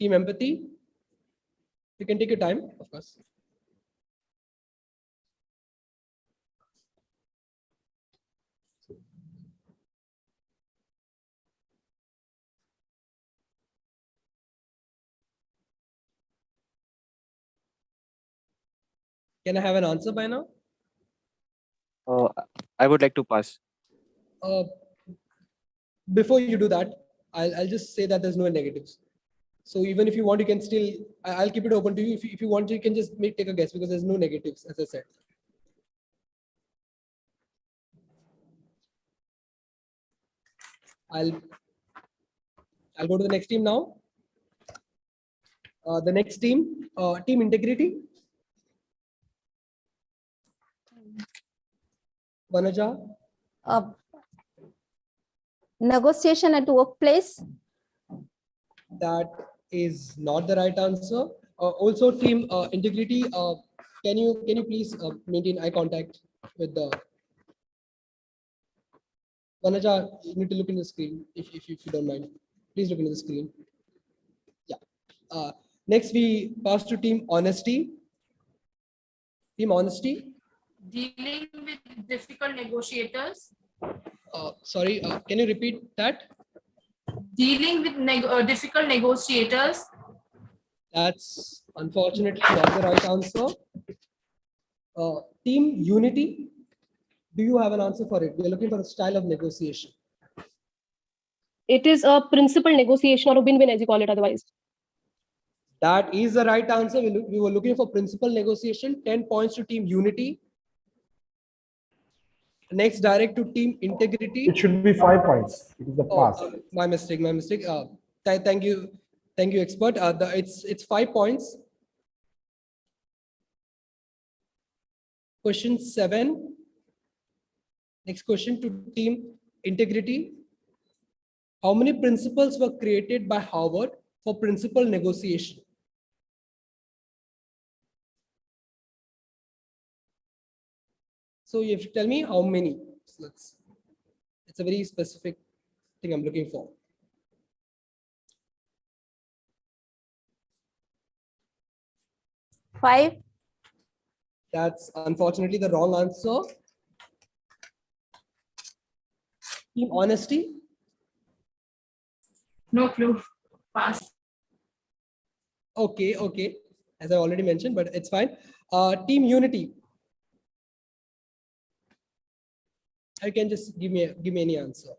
Team empathy. You can take your time, of course. Can I have an answer by now? I would like to pass. Before you do that, I'll just say that there's no negatives. So even if you want, you can still, I'll keep it open to you. If you want, you can just take a guess because there's no negatives, as I said. I'll go to the next team now. The next team, team integrity. Vanaja. Negotiation at workplace. That is not the right answer. Also, team integrity. Can you please maintain eye contact with the Vanaja? You need to look in the screen if you don't mind. Please look into the screen. Yeah. Next, we pass to team honesty. Team honesty. Dealing with difficult negotiators. Sorry, can you repeat that? Dealing with difficult negotiators. That's unfortunately not the right answer. Team unity. Do you have an answer for it? We're looking for a style of negotiation. It is a principal negotiation or a win-win, as you call it otherwise. That is the right answer. We were looking for principal negotiation. 10 points to team unity. Next, direct to team integrity. It should be 5 points. It is the pass. My mistake. Thank you, expert. It's 5 points. Question 7. Next question to team integrity. How many principles were created by Harvard for principal negotiation? So you have to tell me how many. So it's a very specific thing I'm looking for. Five. That's unfortunately the wrong answer. Team honesty. No clue. Pass. Okay. As I already mentioned, but it's fine. Team unity. I can just give me any answer.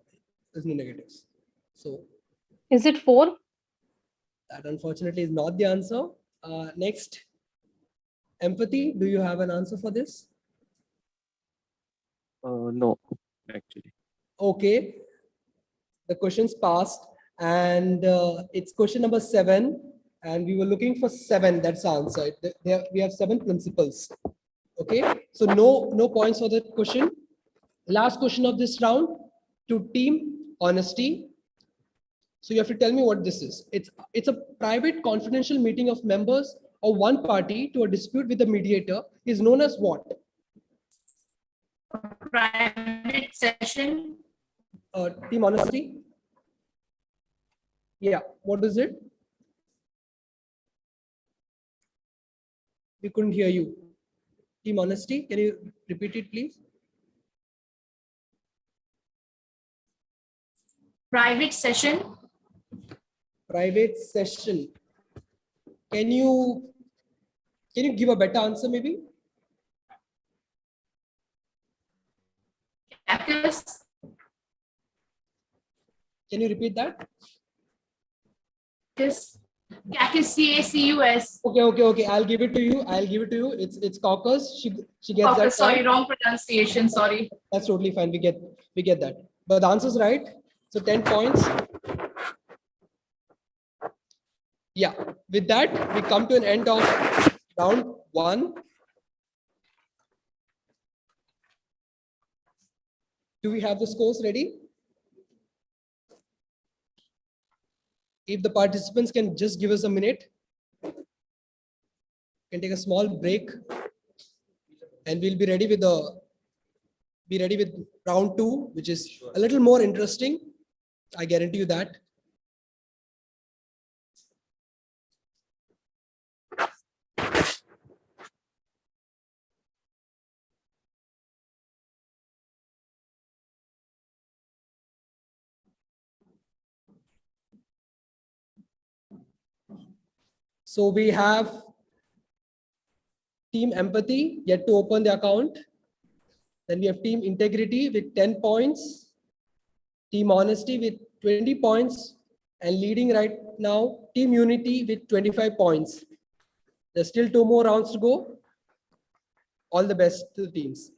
There's no negatives. So is it 4? That unfortunately is not the answer. Next, empathy. Do you have an answer for this? No, actually. Okay. The question's passed, and it's question number 7. And we were looking for 7. That's the answer. We have 7 principles. Okay. So no points for that question. Last question of this round to team honesty. So you have to tell me what this is. It's a private confidential meeting of members of one party to a dispute with the mediator is known as what? Private session. Team honesty. Yeah, what is it? We couldn't hear you. Team honesty, can you repeat it, please? Private session. Private session. Can you give a better answer, maybe? Caucus. Can you repeat that? Caucus. CACUS. Okay. I'll give it to you. It's caucus. She gets Caucus, that. sorry, wrong pronunciation. Sorry. That's totally fine. We get that. But the answer is right. So 10 points. Yeah. With that, we come to an end of round 1. Do we have the scores ready? If the participants can just give us a minute, we can take a small break, and we'll be ready with round 2, which is a little more interesting. I guarantee you that. So we have team empathy yet to open the account. Then we have team integrity with 10 points, team honesty with 20 points, and leading right now, team unity with 25 points. There's still 2 more rounds to go. All the best to the teams.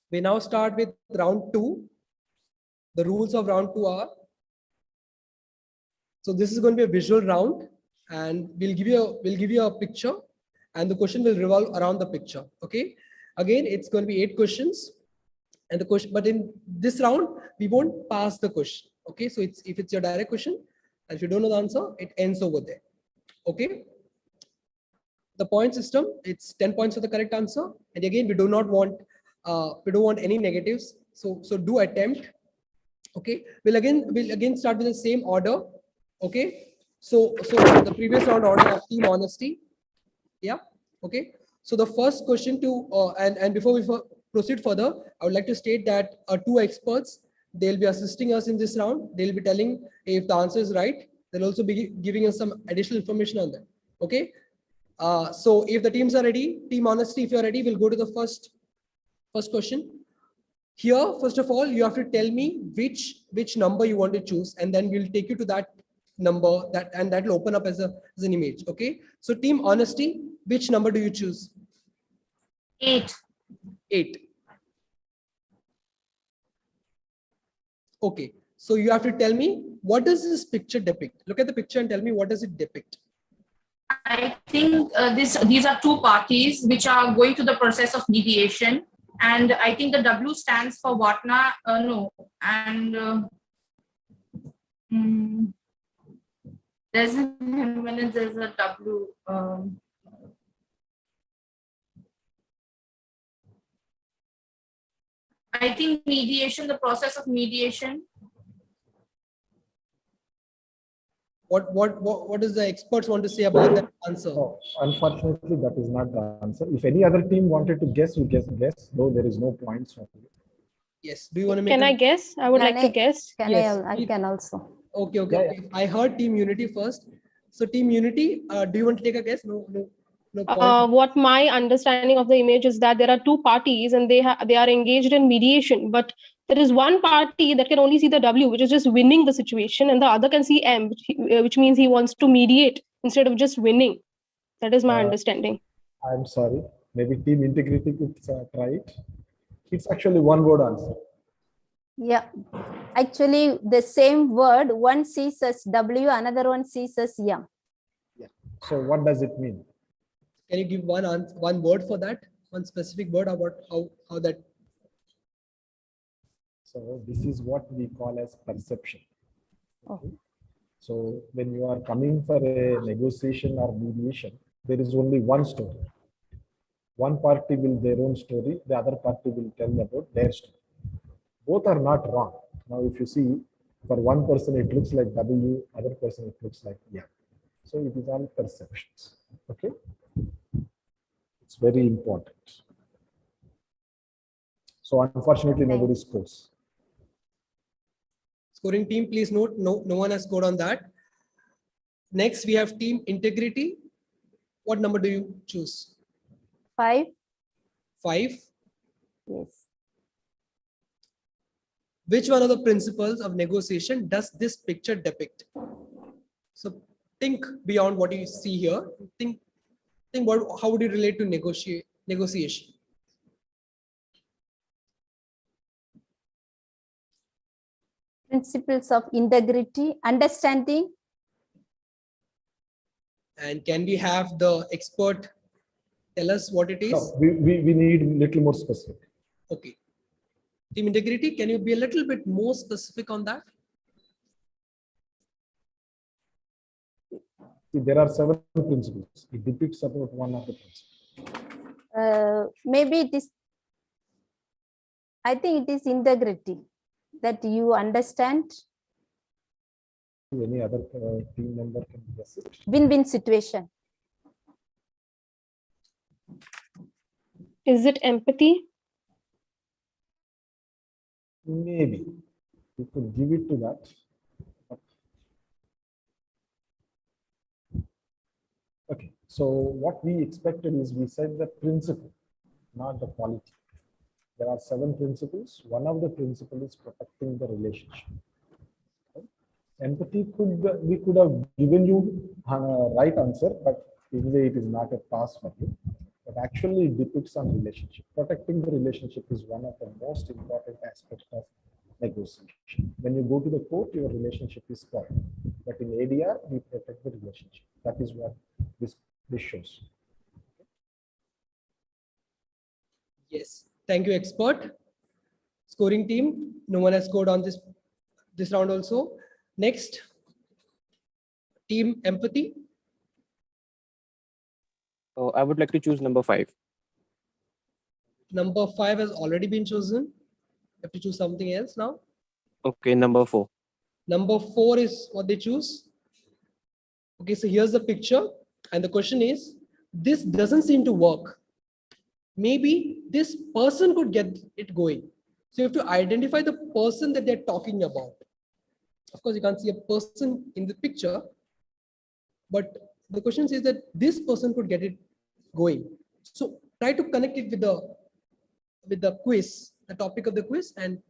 We now start with round 2. The rules of round 2 are, so this is going to be a visual round, and we'll give you a picture, and the question will revolve around the picture. Okay. Again, it's going to be 8 questions, and the question, but in this round, we won't pass the question. Okay. So if it's your direct question, and if you don't know the answer, it ends over there. Okay. The point system, it's 10 points for the correct answer. And again, we don't want any negatives. So do attempt. Okay. We'll again start with the same order. Okay. So the previous round order of team honesty. Yeah. Okay. So the first question and before we proceed further, I would like to state that 2 experts, they'll be assisting us in this round. They'll be telling if the answer is right. They'll also be giving us some additional information on that. Okay. So if the teams are ready, team honesty, if you're ready, we'll go to the first question. Here, first of all, you have to tell me which number you want to choose, and then we'll take you to that number that will open up as an image. Okay. So team honesty, which number do you choose? 8. 8. Okay. So you have to tell me, what does this picture depict? Look at the picture and tell me, what does it depict? I think these are 2 parties which are going through the process of mediation. And I think the W stands for Watna, no. And there's a W. I think mediation, the process of mediation. What does the experts want to say about that answer? No, unfortunately, that is not the answer. If any other team wanted to guess, we guess, though there is no points. Yes. Do you want to make? Can I guess? I would like to guess. Yes. I can also. Okay. Yeah. I heard team unity first. So team unity, do you want to take a guess? No point. What my understanding of the image is that there are 2 parties and they are engaged in mediation, but there is one party that can only see the W, which is just winning the situation, and the other can see M, which means he wants to mediate instead of just winning. That is my understanding. I'm sorry. Maybe team integrity could try it. It's actually one word answer. Yeah. Actually, the same word, one sees as W, another one sees as M. Yeah. So what does it mean? Can you give one word for that? One specific word about how that? So this is what we call as perception. Oh. So when you are coming for a negotiation or mediation, there is only one story. One party will their own story, the other party will tell about their story. Both are not wrong. Now, if you see, for one person it looks like W, other person it looks like yeah. So it is all perceptions. Okay, it's very important. So unfortunately, nobody scores. Scoring team, please note, no one has scored on that. Next, we have team integrity. What number do you choose? 5. 5. Yes. Which one of the principles of negotiation does this picture depict? So think beyond what you see here. Think how would you relate to negotiation? Principles of integrity, understanding. And can we have the expert tell us what it is? No, we need a little more specific. Okay. Team integrity, can you be a little bit more specific on that? See, there are 7 principles. It depicts about one of the principles. Maybe it is, I think it is integrity that you understand. Any other team member can guess it. Win-win situation. Is it empathy? Maybe we could give it to that. Okay, so what we expected is we said the principle, not the quality. There are 7 principles. One of the principles is protecting the relationship. Empathy we could have given you right answer, but anyway it is not a pass for you. But actually it depends on relationship. Protecting the relationship is one of the most important aspects of negotiation. When you go to the court, your relationship is spoiled. But in ADR, we protect the relationship. That is what this shows. Yes, thank you, expert. Scoring team, no one has scored on this round also. Next, team empathy. So I would like to choose number 5. Number 5 has already been chosen. You have to choose something else now. Okay, number 4. Number 4 is what they choose. Okay, so here's the picture. And the question is, this doesn't seem to work. Maybe this person could get it going. So you have to identify the person that they're talking about. Of course, you can't see a person in the picture, but the question says that this person could get it going. So try to connect it with the quiz, the topic of the quiz, and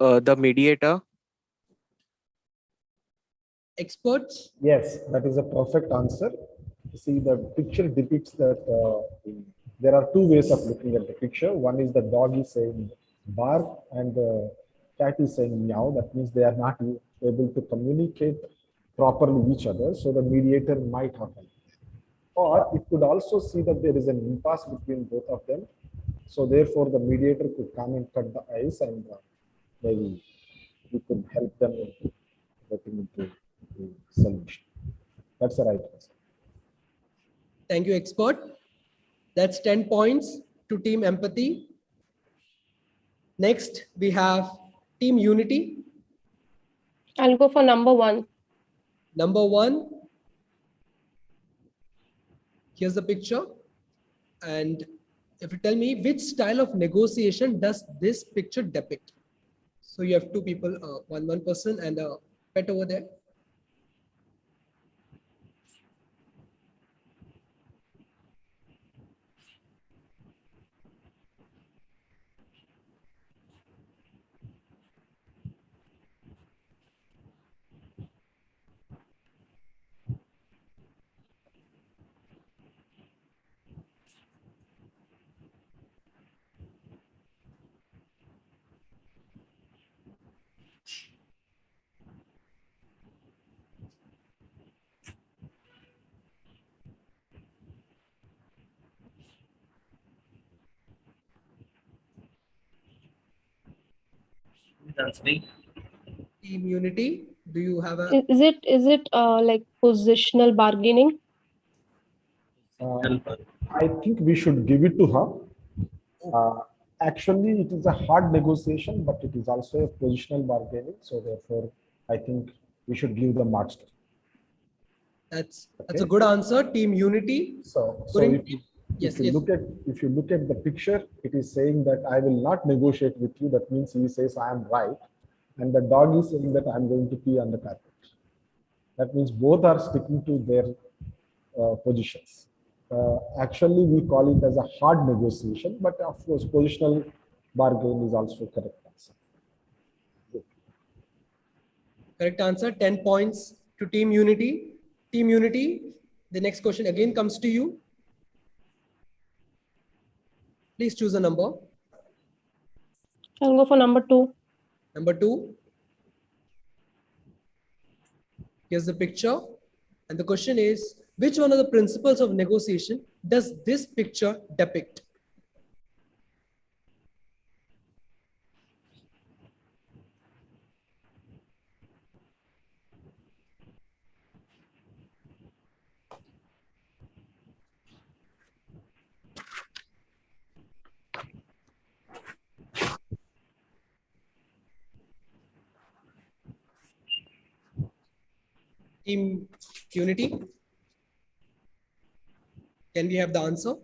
The mediator. experts. Yes, that is a perfect answer. See, the picture depicts that there are 2 ways of looking at the picture. One is the dog is saying bark and the cat is saying meow. That means they are not able to communicate properly with each other. So the mediator might happen. Or it could also see that there is an impasse between both of them. So therefore, the mediator could come and cut the ice, and maybe we could help them in getting into the solution. That's the right answer. Thank you, expert. That's 10 points to team empathy. Next, we have team unity. I'll go for number 1. Number 1. Here's the picture. And if you tell me which style of negotiation does this picture depict? So you have 2 people, one person and a pet over there. Team unity. Do you have a Is it like positional bargaining? I think we should give it to her. Actually, it is a hard negotiation, but it is also a positional bargaining. So therefore, I think we should give the marks to her. that's a good answer. Team unity. So Couldn't- if you look at the picture, it is saying that I will not negotiate with you. That means he says I am right, and the dog is saying that I am going to pee on the carpet. That means both are sticking to their positions. Actually, we call it as a hard negotiation, but of course, positional bargain is also correct answer. Correct answer. 10 points to team unity. Team unity. The next question again comes to you. Please choose a number. I'll go for number 2. Number 2. Here's the picture. And the question is, which one of the principles of negotiation does this picture depict? Team Unity. Can we have the answer?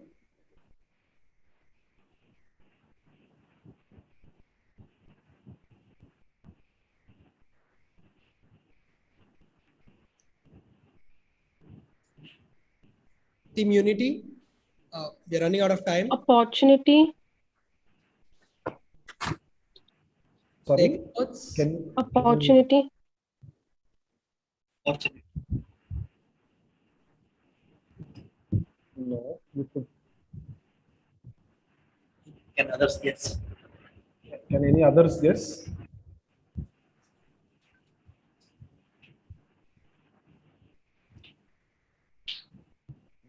Team Unity, we're running out of time. Opportunity. Sorry, Experts, Opportunity. no, you could. Can others guess? Can any others guess?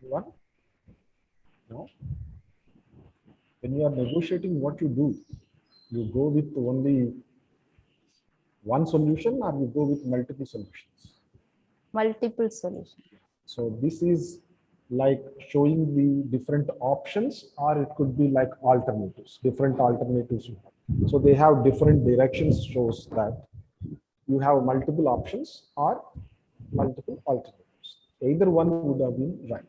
Anyone? No. When you are negotiating, what you do? You go with only one solution, or you go with multiple solutions? Multiple solutions. So this is like showing the different options, or it could be like alternatives, different alternatives. So they have different directions, shows that you have multiple options or multiple alternatives. Either one would have been right.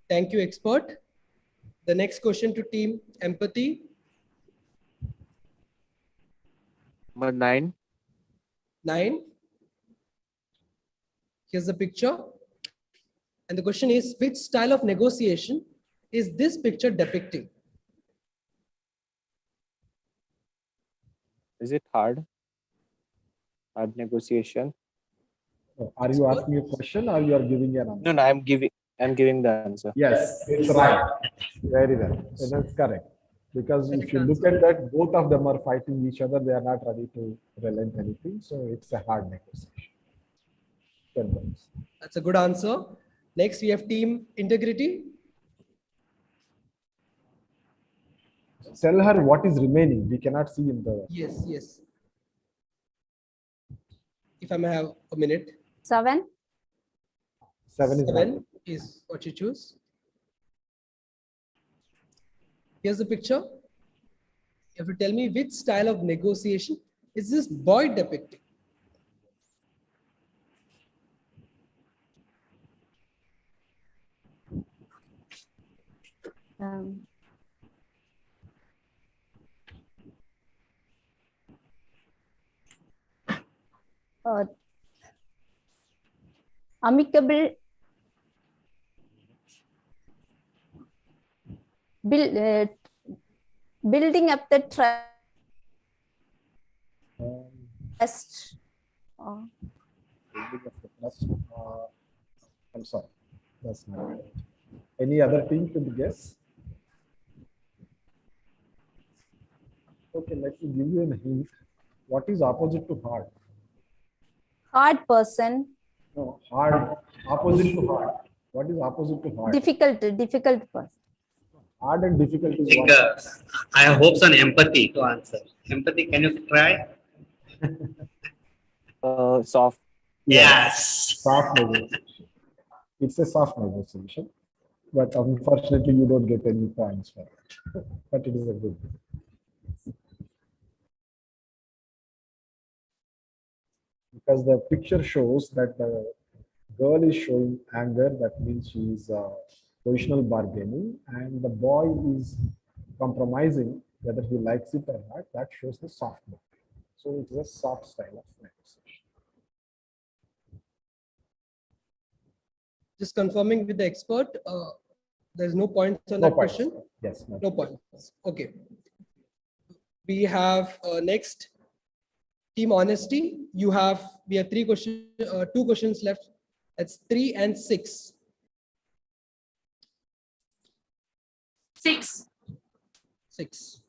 thank you, expert. The next question to Team Empathy. Number 9. 9. Here's the picture. And the question is, which style of negotiation is this picture depicting? Is it hard? Hard negotiation? Are you asking a question or you are giving an answer? No, I'm giving the answer. Yes, it's right. Very well. That's correct. Because if you look at that, both of them are fighting each other. They are not ready to relent anything. So it's a hard negotiation. 10 points. That's a good answer. Next, we have Team Integrity. Tell her what is remaining. We cannot see in the. Yes, yes. If I may have a minute. 7. 7 is right. 7 is what you choose. Here's the picture. You have to tell me which style of negotiation is this boy depicting? Amicable building up the trust. I'm sorry. That's not right. Any other team could guess? Okay, let me give you a hint. What is opposite to hard? Hard person. No, hard. Opposite to hard. What is opposite to hard? Difficult person. Hard and difficult is Like, what? I have hopes on empathy to answer. Empathy, can you try? Soft. Yes. Soft negotiation. It's a soft negotiation, but unfortunately, you don't get any points for it. But it is a good. Because the picture shows that the girl is showing anger, that means she is positional bargaining, and the boy is compromising whether he likes it or not. That shows the soft move. So it is a soft style of negotiation. Just confirming with the expert, there's no points on No that points. question. Yes. No points. Okay. We have next Team Honesty. We have 3 questions, 2 questions left. That's 3 and 6. 6. 6.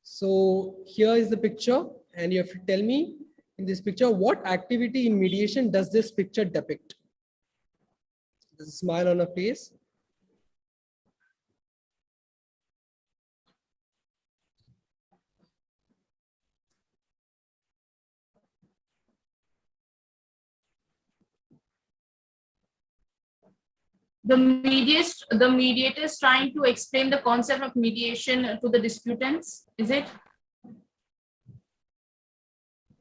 So here is the picture, and you have to tell me in this picture what activity in mediation does this picture depict? There's a smile on her face. The mediator is trying to explain the concept of mediation to the disputants, is it?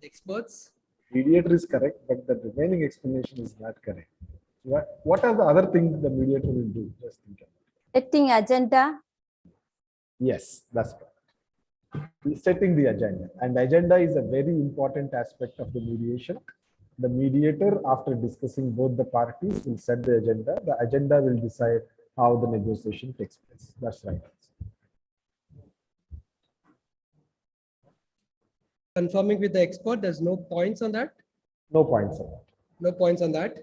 Experts? Mediator is correct, but the remaining explanation is not correct. What are the other things the mediator will do? Just think about it. Setting agenda. Yes, that's correct. He's setting the agenda, and agenda is a very important aspect of the mediation. The mediator, after discussing both the parties, will set the agenda. The agenda will decide how the negotiation takes place. That's right. Confirming with the expert, there's no points on that? No points on that. No points on that.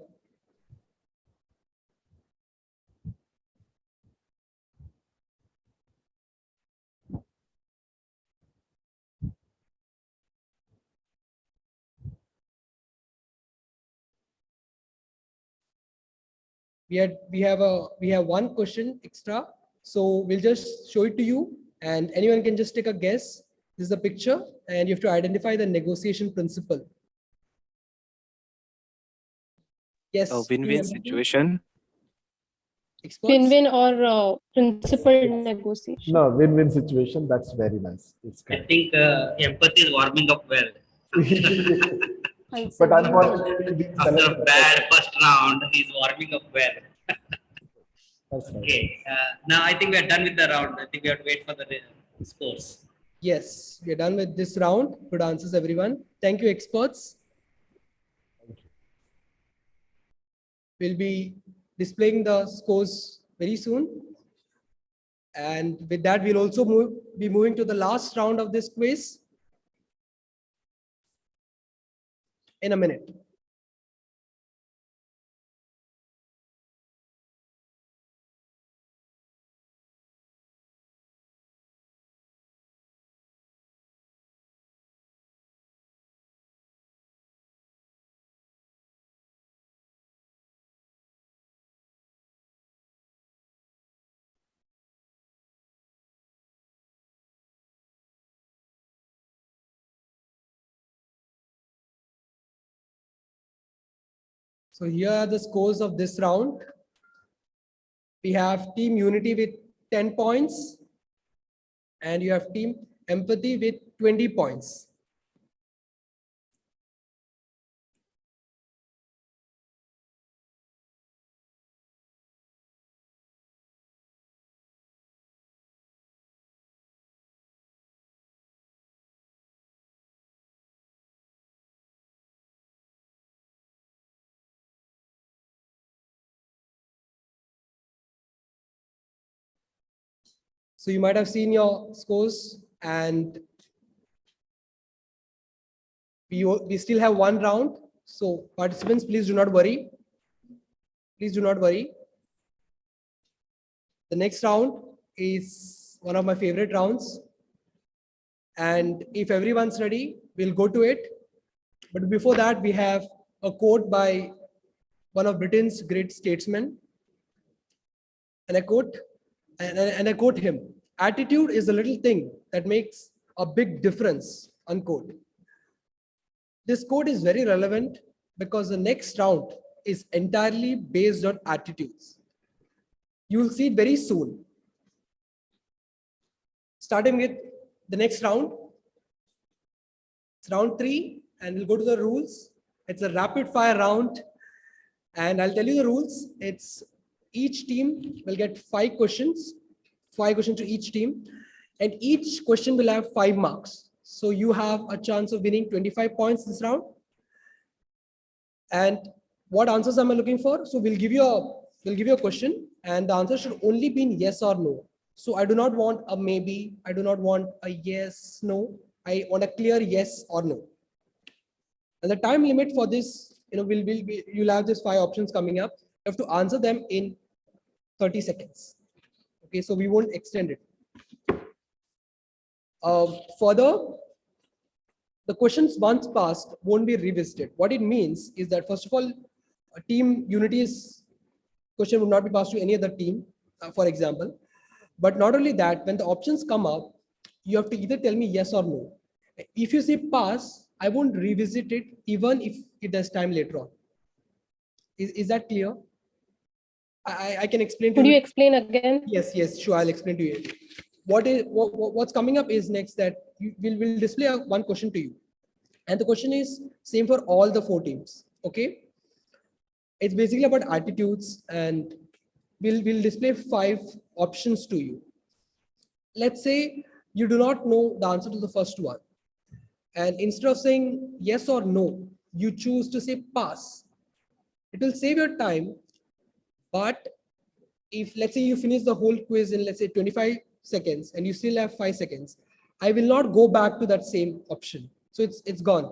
We have one question extra, so we'll just show it to you, and anyone can just take a guess. This is the picture, and you have to identify the negotiation principle. Yes. A win-win situation. Experts? Win-win or principal negotiation. No, win-win situation. That's very nice. It's I correct. think empathy is warming up well. It's But a win-win. unfortunately, we didn't After select a bad first round, he's warming up well. That's right. Okay, now I think we are done with the round. I think we have to wait for the scores. Yes, we are done with this round. Good answers, everyone. Thank you, experts. We'll be displaying the scores very soon. And with that, we'll also be moving to the last round of this quiz in a minute. So here are the scores of this round. We have Team Unity with 10 points, and you have Team Empathy with 20 points. So you might have seen your scores, and we still have one round. So participants, please do not worry. Please do not worry. The next round is one of my favorite rounds. And if everyone's ready, we'll go to it. But before that, we have a quote by one of Britain's great statesmen. And I quote him, "Attitude is the little thing that makes a big difference," unquote. This quote is very relevant because the next round is entirely based on attitudes. You will see it very soon. Starting with the next round. It's round 3, and we'll go to the rules. It's a rapid fire round, and I'll tell you the rules. It's each team will get 5 questions to each team, and each question will have 5 marks. So you have a chance of winning 25 points this round. And what answers am I looking for? So we'll give you a question, and the answer should only be in yes or no. So I do not want a maybe, I do not want a yes, no. I want a clear yes or no. And the time limit for this, you'll have these 5 options coming up. You have to answer them in 30 seconds. Okay, so we won't extend it. Further, the questions once passed won't be revisited. What it means is that, first of all, a Team Unity's question would not be passed to any other team, for example. But not only that, when the options come up, you have to either tell me yes or no. If you say pass, I won't revisit it even if there's time later on. Is that clear? I can explain to Could you. you explain again? Yes, sure. I'll explain to you. What's coming up is next that we'll display one question to you, and the question is same for all the 4 teams. Okay, it's basically about attitudes, and we'll display 5 options to you. Let's say you do not know the answer to the first one, and instead of saying yes or no, you choose to say pass. It will save your time, but if let's say you finish the whole quiz in let's say 25 seconds and you still have 5 seconds, I will not go back to that same option. So it's gone.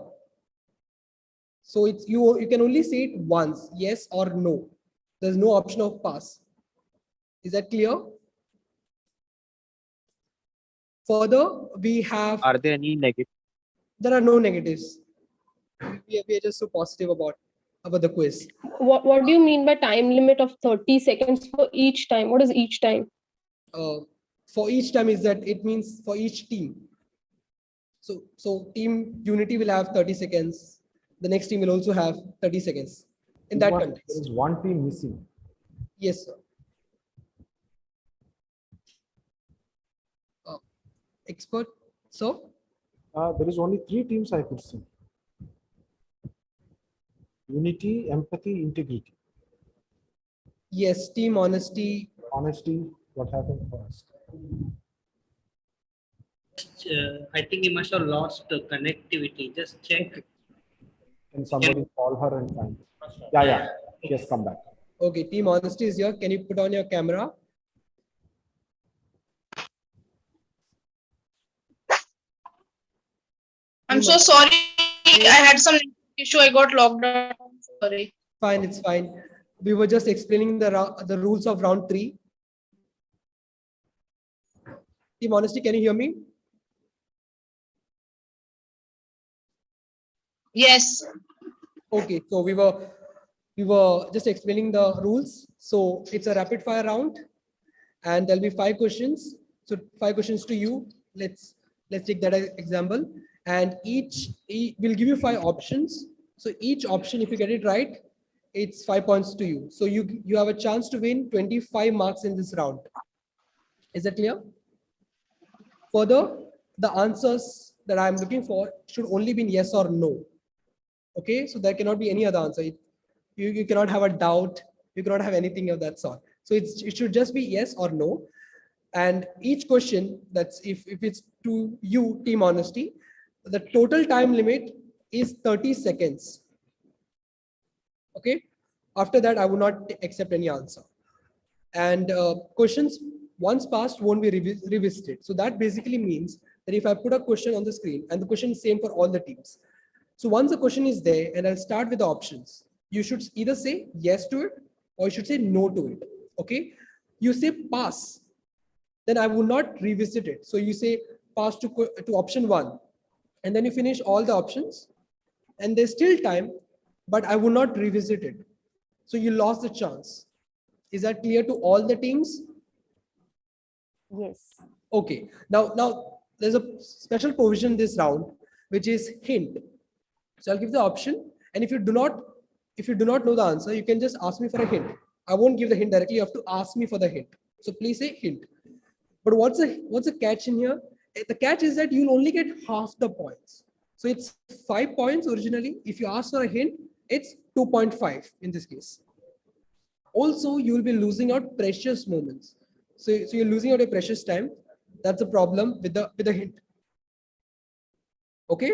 So it's you can only say it once, yes or no. There's no option of pass. Is that clear? Further, we have, Are there any negative? there are no negatives. We are just so positive about the quiz. What do you mean by time limit of 30 seconds for each time? What is each time? For each time is that it means for each team. So team Unity will have 30 seconds. The next team will also have 30 seconds. In that There context. is one team missing. Yes, sir. Expert, so There is only 3 teams I could see. Unity, empathy, integrity. yes, team honesty. Honesty, what happened first? I think he must have lost the connectivity. Just check. Can somebody call her and find it? Yeah. Yes, come back. Okay, team honesty is here. Can you put on your camera? I'm so sorry. I had some issue. I got logged out. Sorry. Fine, it's fine. We were just explaining the rules of round 3. Team honesty, can you hear me? Yes. Okay, so we were just explaining the rules. So it's a rapid fire round, and there'll be 5 questions. So 5 questions to you. Let's take that as example, and each will give you 5 options. So each option, if you get it right, it's 5 points to you. So you have a chance to win 25 marks in this round. Is that clear? Further, the answers that I'm looking for should only be yes or no. Okay, so there cannot be any other answer. You cannot have a doubt. You cannot have anything of that sort. So it should just be yes or no. And each question, that's if it's to you, team honesty, the total time limit is 30 seconds. Okay, after that, I will not accept any answer. And questions once passed won't be revisited. So that basically means that if I put a question on the screen, and the question is same for all the teams. So once the question is there, and I'll start with the options, you should either say yes to it or you should say no to it. Okay, you say pass, then I will not revisit it. So you say pass to option 1, and then you finish all the options, and there's still time, but I will not revisit it. So you lost the chance. Is that clear to all the teams? Yes. Okay. Now there's a special provision in this round, which is hint. So I'll give the option, and if you do not know the answer, you can just ask me for a hint. I won't give the hint directly. You have to ask me for the hint. So please say hint. But what's the catch in here? The catch is that you'll only get half the points. So it's 5 points originally. If you ask for a hint, it's 2.5 in this case. Also, you will be losing out precious moments. So you're losing out a precious time. That's a problem with the hint. Okay.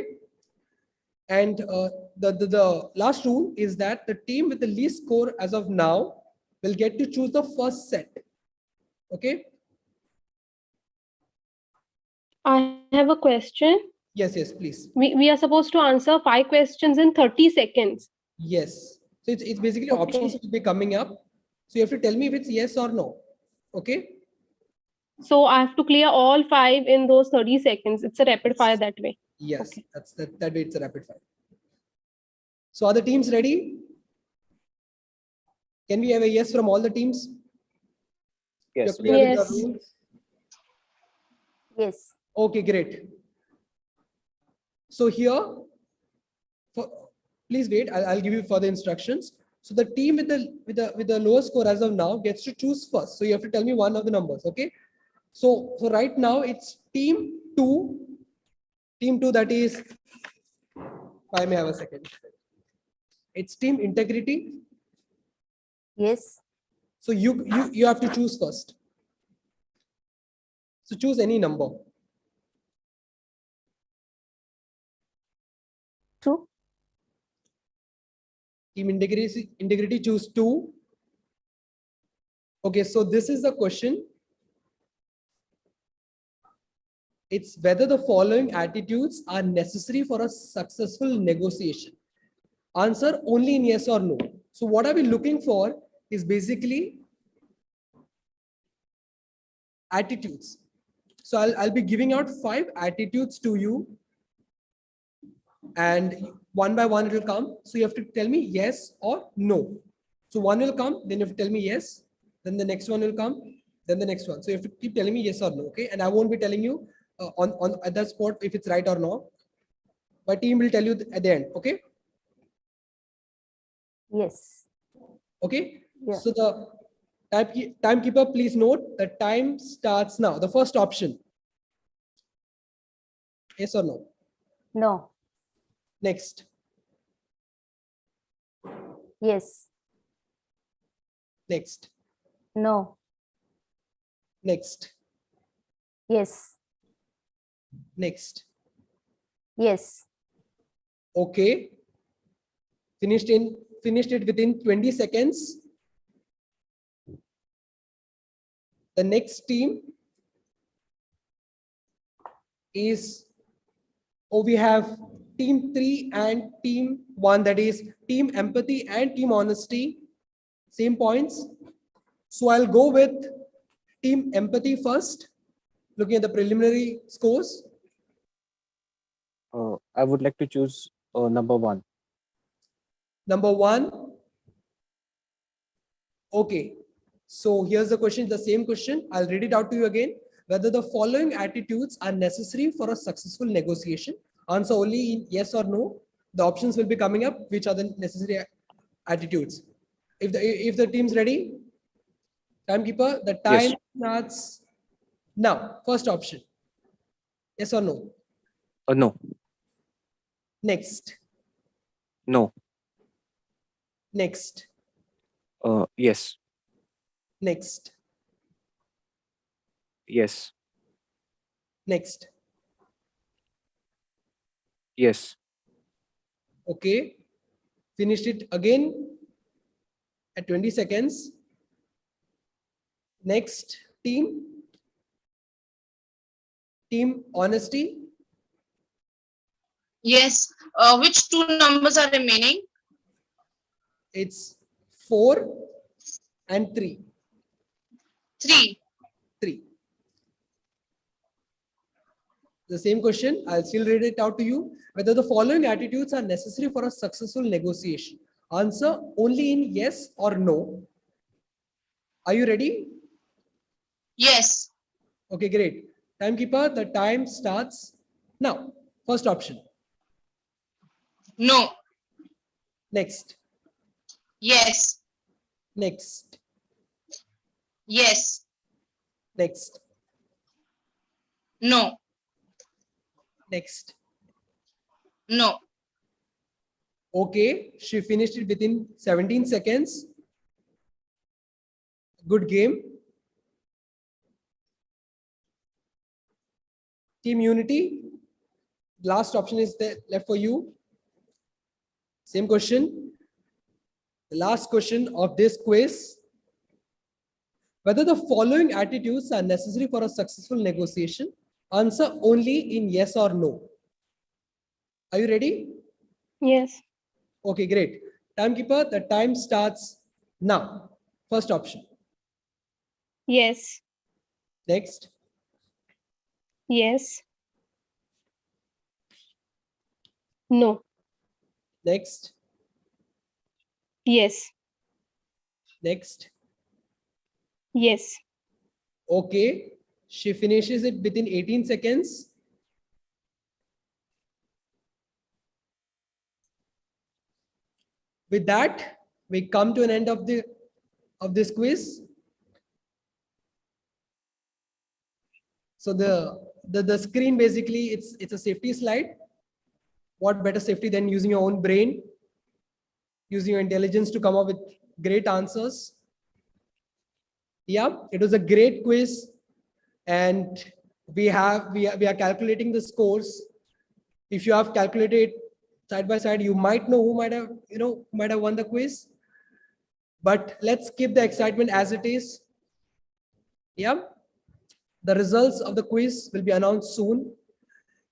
And the last rule is that the team with the least score as of now will get to choose the first set. Okay. I have a question. Yes, please. We are supposed to answer 5 questions in 30 seconds. Yes. So it's basically Okay. options will be coming up. So you have to tell me if it's yes or no. Okay. So I have to clear all 5 in those 30 seconds. It's a rapid fire that way. Yes, Okay. that's that way it's a rapid fire. So are the teams ready? Can we have a yes from all the teams? Yes. You're clear with Yes. the rules? Yes. Okay, great. So here, please wait, I'll give you further instructions. So the team with the lowest score as of now gets to choose first. So you have to tell me one of the numbers. Okay. So right now it's team 2. Team 2, that is, if I may have a second. It's team integrity. Yes. So you have to choose first. So choose any number. 2. Team integrity choose 2. Okay, so this is the question. It's whether the following attitudes are necessary for a successful negotiation. Answer only in yes or no. So what are we looking for is basically attitudes. So I'll be giving out 5 attitudes to you, and one by one it will come. So you have to tell me yes or no. So one will come, then you have to tell me yes, then the next one will come, then the next one. So you have to keep telling me yes or no. Okay, and I won't be telling you on at that spot if it's right or no. My team will tell you at the end. Okay. Yes. Okay. Yeah. So the timekeeper, please note the time starts now. The first option. Yes or no? No. Next. Yes. Next. No. Next. Yes. Next. Yes. Okay. Finished it within 20 seconds. The next team is, we have team 3 and team 1, that is team empathy and team honesty. Same points. So I'll go with team empathy first, looking at the preliminary scores. I would like to choose number 1. Number 1. Okay. So here's the question, the same question. I'll read it out to you again. Whether the following attitudes are necessary for a successful negotiation. Answer only in yes or no. The options will be coming up, which are the necessary attitudes. If the team's ready, timekeeper, the time starts now. First option. Yes or no? No. Next. No. Next. Yes. Next. Yes. Next. Yes. Okay. Finished it again at 20 seconds. Next team. Team honesty. Yes. Which 2 numbers are remaining? It's 4 and 3. 3. 3. The same question, I'll still read it out to you. Whether the following attitudes are necessary for a successful negotiation. Answer only in yes or no. Are you ready? Yes. Okay, great. Timekeeper, the time starts now. First option. No. Next. Yes. Next. Yes. Next. No. Next. No. Okay, she finished it within 17 seconds. Good game. Team Unity. Last option is there left for you. Same question. The last question of this quiz. Whether the following attitudes are necessary for a successful negotiation. Answer only in yes or no. Are you ready? Yes. Okay, great. Timekeeper, the time starts now. First option. Yes. Next. Yes. No. Next. Yes. Next. Yes. Okay. She finishes it within 18 seconds. With that, we come to an end of this quiz. So the screen basically it's a safety slide. What better safety than using your own brain, using your intelligence to come up with great answers. Yeah, it was a great quiz, and we are calculating the scores. If you have calculated side by side, you might know who might have won the quiz. But let's keep the excitement as it is. Yeah, the results of the quiz will be announced soon,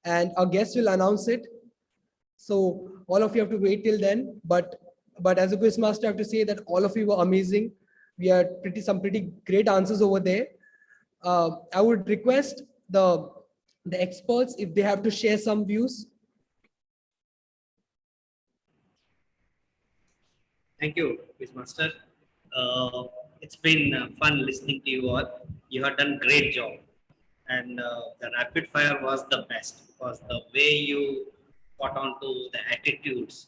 and our guests will announce it. So all of you have to wait till then. But as a quiz master, I have to say that all of you were amazing. We had some pretty great answers over there. I would request the experts if they have to share some views. Thank you, Quiz Master. It's been fun listening to you all. You have done great job, and the rapid fire was the best because the way you got onto the attitudes,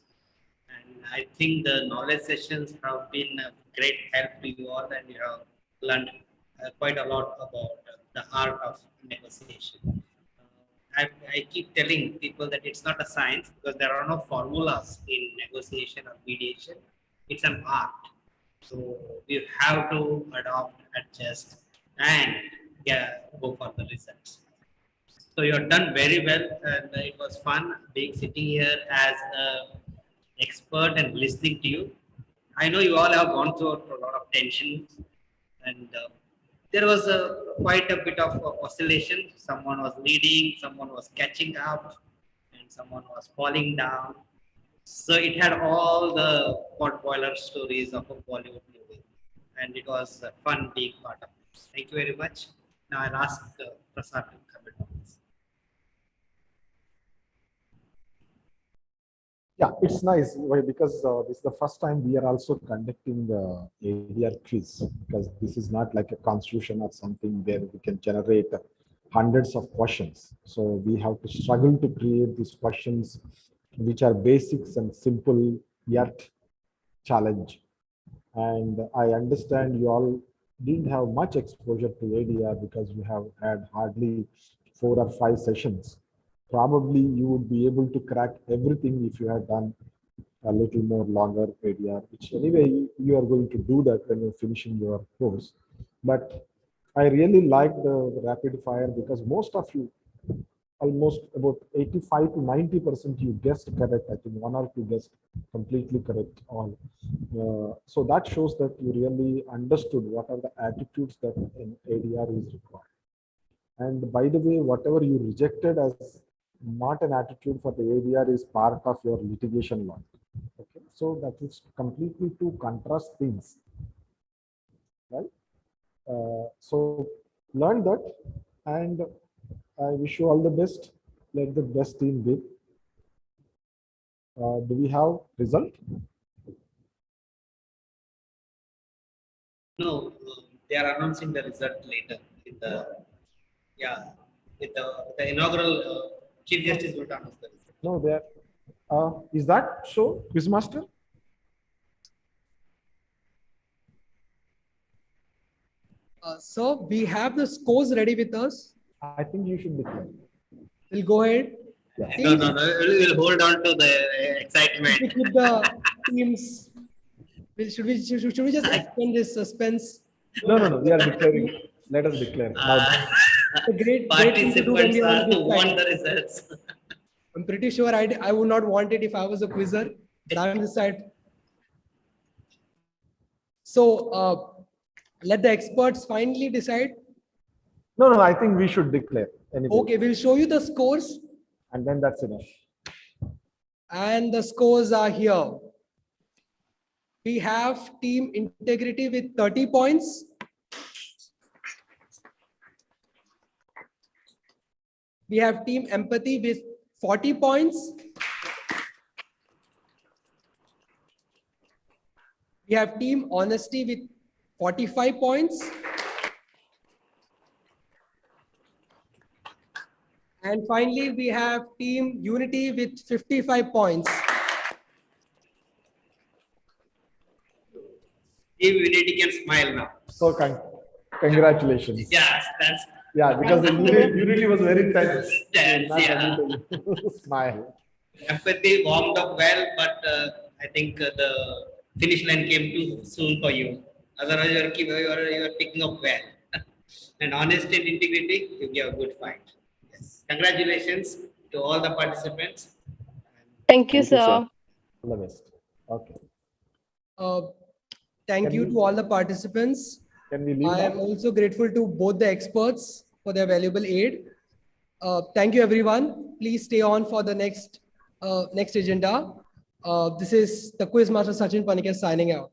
and I think the knowledge sessions have been a great help to you all, and you have learned quite a lot about the art of negotiation. I keep telling people that it's not a science because there are no formulas in negotiation or mediation. It's an art. So you have to adopt, adjust, and go for the results. So you have done very well, and it was fun being sitting here as an expert and listening to you. I know you all have gone through a lot of tension, and there was quite a bit of oscillation. Someone was leading, someone was catching up, and someone was falling down. So it had all the pot boiler stories of a Bollywood movie, and it was fun being part of this. Thank you very much. Now I'll ask Prasad to comment on this. Yeah, it's nice because this is the first time we are also conducting the ADR quiz, because this is not like a constitution or something where we can generate hundreds of questions. So we have to struggle to create these questions which are basics and simple yet challenge. And I understand you all didn't have much exposure to ADR because you have had hardly 4 or 5 sessions. Probably you would be able to crack everything if you had done a little more longer ADR, which anyway you are going to do that when you're finishing your course. But I really like the rapid fire because most of you, almost about 85 to 90% you guessed correct. I think 1 or 2 guessed completely correct all. So that shows that you really understood what are the attitudes that in ADR is required. And by the way, whatever you rejected as not an attitude for the ADR is part of your litigation law. Okay, so that is completely two contrast things, right? So learn that, and I wish you all the best. Let the best team win. Do we have result? No, they are announcing the result later in the with the inaugural Chief Justice will announce the result. No, there. Is that so, Quizmaster? So we have the scores ready with us. I think you should declare. We'll go ahead. No. We'll hold on to the excitement. With the teams. Should we just extend this suspense? No. We are declaring. Let us declare. A great thing to do when Participants we are are on to this want side. the results. I'm pretty sure I would not want it if I was a quizzer, but I'm this side. So let the experts finally decide. No. I think we should declare. Anyway. Okay, we'll show you the scores. And then that's enough. And the scores are here. We have Team Integrity with 30 points. We have Team Empathy with 40 points. We have Team Honesty with 45 points. And finally, we have Team Unity with 55 points. Immunity can smile now. So congratulations. Yes, that's Yeah, because the unity was very tense. Tense, Not yeah. able to smile. empathy warmed up well, but I think the finish line came too soon for you. Otherwise, you are picking up well. And honesty and integrity, you give a good fight. Yes. Congratulations to all the participants. Thank you, Thank you, sir. sir. All the best. Okay. Uh, Thank Can you we- to all the participants. Can we leave I am now? also grateful to both the experts for their valuable aid. Thank you, everyone. Please stay on for the next agenda. This is the Quiz Master Sachin Panikkar signing out.